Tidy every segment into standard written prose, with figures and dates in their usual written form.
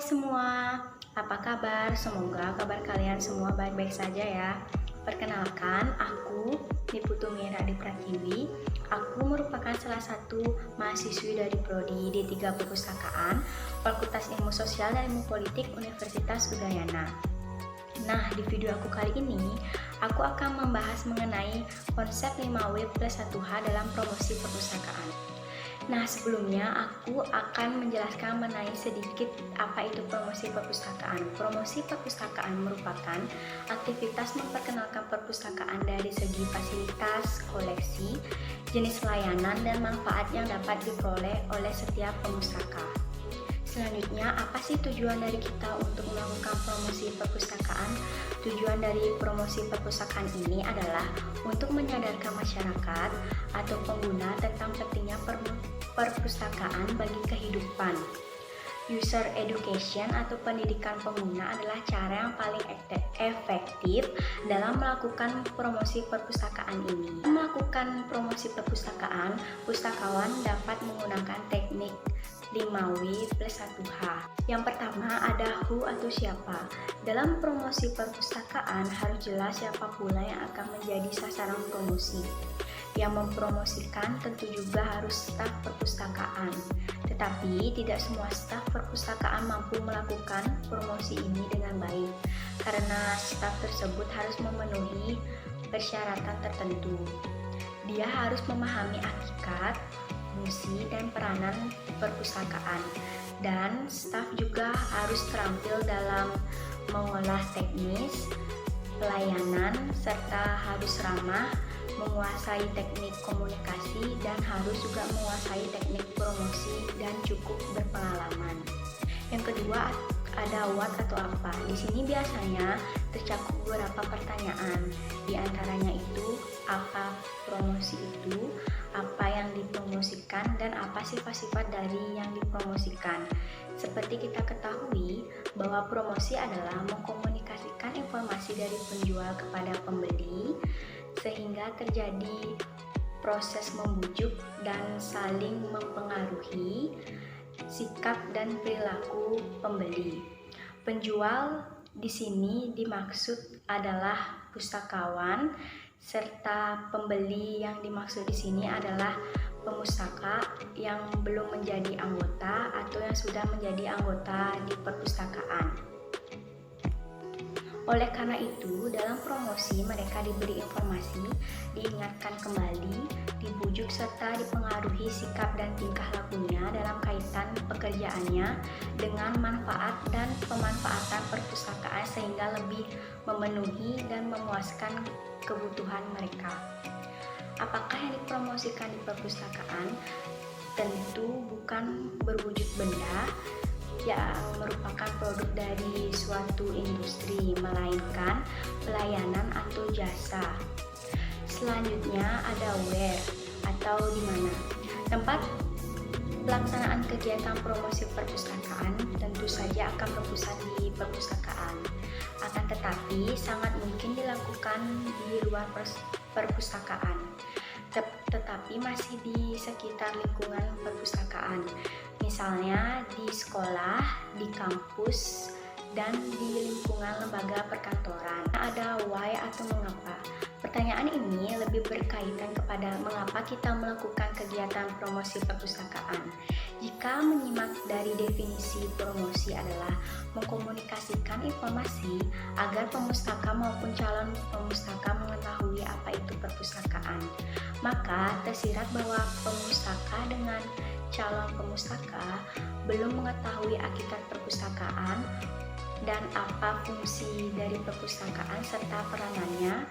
semua, apa kabar? Semoga kabar kalian semua baik-baik saja ya. Perkenalkan, aku Niputumira Pratiwi. Aku merupakan salah satu mahasiswi dari Prodi D3 Perpustakaan, Fakultas Ilmu Sosial dan Ilmu Politik Universitas Udayana. Nah, di video aku kali ini, aku akan membahas mengenai konsep 5W+1H dalam promosi perpustakaan. Nah, sebelumnya aku akan menjelaskan mengenai sedikit apa itu promosi perpustakaan. Promosi perpustakaan merupakan aktivitas memperkenalkan perpustakaan dari segi fasilitas, koleksi, jenis layanan, dan manfaat yang dapat diperoleh oleh setiap pemustaka. Selanjutnya, apa sih tujuan dari kita untuk melakukan promosi perpustakaan? Tujuan dari promosi perpustakaan ini adalah untuk menyadarkan masyarakat atau pengguna tentang pentingnya perpustakaan bagi kehidupan. User education atau pendidikan pengguna adalah cara yang paling efektif dalam melakukan promosi perpustakaan ini. Melakukan promosi perpustakaan, pustakawan dapat menggunakan teknik 5W+1H. Yang pertama ada who atau siapa. Dalam promosi perpustakaan harus jelas siapa pula yang akan menjadi sasaran promosi. Yang mempromosikan tentu juga harus staf perpustakaan. Tetapi tidak semua staf perpustakaan mampu melakukan promosi ini dengan baik karena staf tersebut harus memenuhi persyaratan tertentu. Dia harus memahami hakikat, fungsi dan peranan perpustakaan, dan staf juga harus terampil dalam mengolah teknis, pelayanan, serta harus ramah, menguasai teknik komunikasi, dan harus juga menguasai teknik promosi dan cukup berpengalaman. Yang kedua ada what atau apa. Di sini biasanya tercakup beberapa pertanyaan. Di antaranya itu apa promosi itu, apa yang dipromosikan, dan apa sifat-sifat dari yang dipromosikan. Seperti kita ketahui bahwa promosi adalah mengkomunikasikan informasi dari penjual kepada pembeli sehingga terjadi proses membujuk dan saling mempengaruhi sikap dan perilaku pembeli. Penjual di sini dimaksud adalah pustakawan, serta pembeli yang dimaksud di sini adalah pemustaka yang belum menjadi anggota atau yang sudah menjadi anggota di perpustakaan. Oleh karena itu, dalam promosi mereka diberi informasi, diingatkan kembali, dibujuk serta dipengaruhi sikap dan tingkah lakunya dalam kaitan pekerjaannya dengan manfaat dan pemanfaatan perpustakaan sehingga lebih memenuhi dan memuaskan kebutuhan mereka. Apakah yang dipromosikan di perpustakaan? Tentu bukan berwujud benda yang merupakan produk dari suatu industri, melainkan pelayanan atau jasa. Selanjutnya ada where atau di mana. Tempat pelaksanaan kegiatan promosi perpustakaan tentu saja akan berpusat di perpustakaan. Akan tetapi sangat mungkin dilakukan di luar perpustakaan, tetapi masih di sekitar lingkungan perpustakaan. Misalnya di sekolah, di kampus, dan di lingkungan lembaga perkantoran. Ada why atau mengapa. Pertanyaan ini lebih berkaitan kepada mengapa kita melakukan kegiatan promosi perpustakaan. Jika menyimak dari definisi promosi adalah mengkomunikasikan informasi agar pemustaka maupun calon pemustaka mengetahui apa itu perpustakaan, maka tersirat bahwa pemustaka dengan calon pemustaka belum mengetahui hakikat perpustakaan dan apa fungsi dari perpustakaan serta peranannya,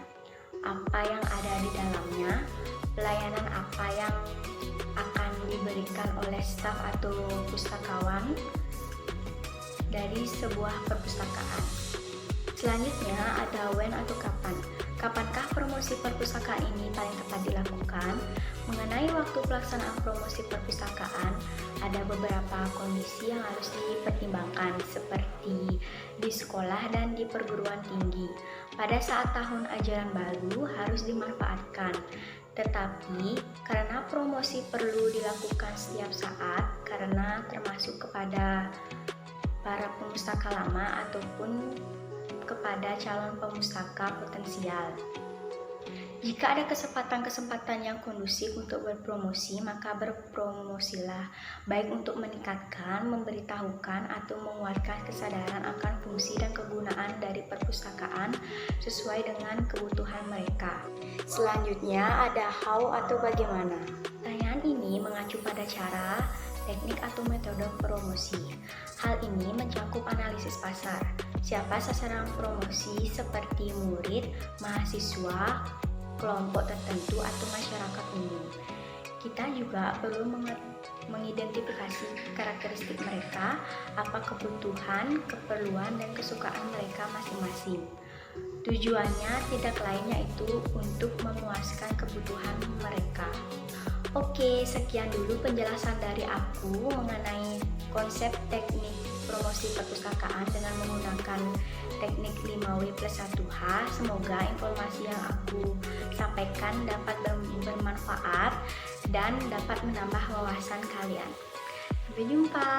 apa yang ada di dalamnya, pelayanan apa yang akan diberikan oleh staf atau pustakawan dari sebuah perpustakaan. Selanjutnya ada when atau kapan. Kapankah promosi perpustakaan ini paling tepat dilakukan? Mengenai waktu pelaksanaan promosi perpustakaan, ada beberapa kondisi yang harus dipertimbangkan seperti di sekolah dan di perguruan tinggi. Pada saat tahun ajaran baru harus dimanfaatkan, tetapi karena promosi perlu dilakukan setiap saat karena termasuk kepada para pemustaka lama ataupun kepada calon pemustaka potensial. Jika ada kesempatan-kesempatan yang kondusif untuk berpromosi, maka berpromosilah, baik untuk meningkatkan, memberitahukan, atau menguatkan kesadaran akan fungsi dan kegunaan dari perpustakaan sesuai dengan kebutuhan mereka. Selanjutnya ada how atau bagaimana. Pertanyaan ini mengacu pada cara, teknik atau metode promosi. Hal ini mencakup analisis pasar, siapa sasaran promosi seperti murid, mahasiswa, kelompok tertentu atau masyarakat umum. Kita juga perlu mengidentifikasi karakteristik mereka, apa kebutuhan, keperluan, dan kesukaan mereka masing-masing. Tujuannya tidak lain yaitu untuk memuaskan kebutuhan mereka. Oke, sekian dulu penjelasan dari aku mengenai konsep teknik promosi perpustakaan dengan menggunakan teknik 5W+1H. Semoga informasi yang aku sampaikan dapat bermanfaat dan dapat menambah wawasan kalian. Sampai jumpa.